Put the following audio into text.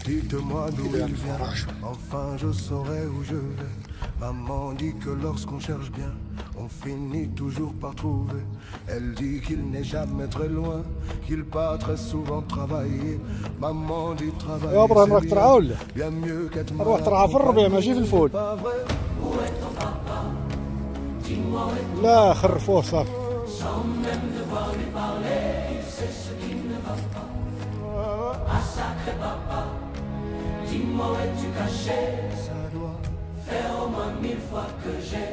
Dites-moi d'où il vient, enfin je saurai où je vais. Maman dit que lorsqu'on cherche bien, on finit toujours par trouver. Elle dit qu'il n'est jamais très loin, qu'il part très souvent travailler. Maman dit travailler يا ابراهيم راك c'est ترعى ولا؟ bien mieux qu'être روح ترعى في الربيع ماشي في الفول. لا خرفوه صافي. Dis-moi où es-tu caché? Ça doit faire au moins 1000 fois que j'ai